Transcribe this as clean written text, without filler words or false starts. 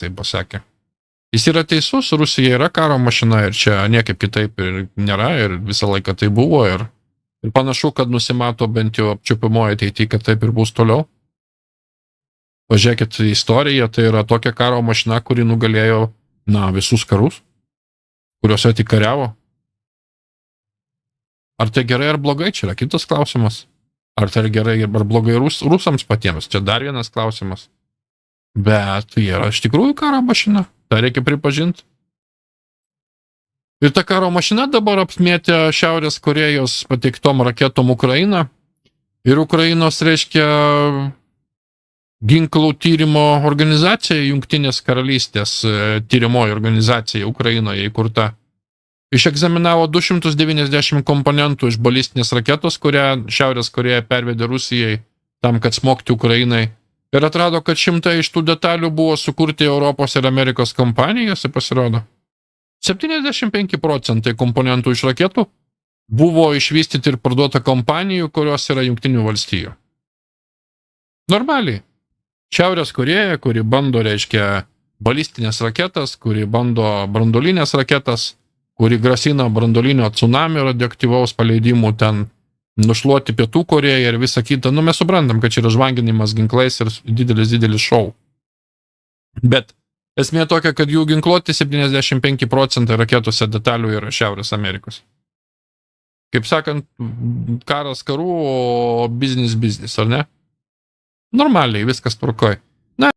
tai pasakė. Jis yra teisus, Rusija yra karo mašina ir čia niekaip kitaip ir nėra ir visą laiką tai buvo ir panašu, kad nusimato bent jau apčiupimoje ateityje, kad taip ir bus toliau. Pažiūrėkit istoriją, tai yra tokia karo mašina, kuri nugalėjo, visus karus, kuriuose tik kariavo. Ar tai gerai ar blogai, čia yra kitas klausimas. Ar tai gerai ar blogai rusams patiems, čia dar vienas klausimas. Bet jie yra iš tikrųjų karo mašina, tai reikia pripažinti. Ir ta karo mašina dabar apmėtė Šiaurės Korėjos pateiktom raketom Ukrainą. Ir Ukrainos, reiškia, ginklų tyrimo organizacija, Jungtinės karalystės tyrimoji organizacija Ukrainoje įkurta, išegzaminavo 290 komponentų iš balistinės raketos, kurią Šiaurės Korėja pervedė Rusijai tam, kad smogti Ukrainai. Ir atrado, kad 100 iš tų detalių buvo sukurti Europos ir Amerikos kompanijose, pasirodo. 75% komponentų iš raketų buvo išvystyti ir parduota kompanijų, kurios yra Jungtinių valstijų. Normaliai. Šiaurės Korėja, kuri bando, reiškia, balistinės raketas, kuri bando branduolinės raketas, kuri grasina branduolinio tsunamio radioaktyvaus paleidimų ten nušluoti Pietų Korėją ir visą kitą. Mes suprantam, kad čia yra žvanginimas ginklais ir didelis šou. Bet esmė tokia, kad jų ginkluoti 75% raketose detalių yra Šiaurės Amerikos. Kaip sakant, karas karų, o biznis, ar ne? Normaliai, viskas tvarkoj.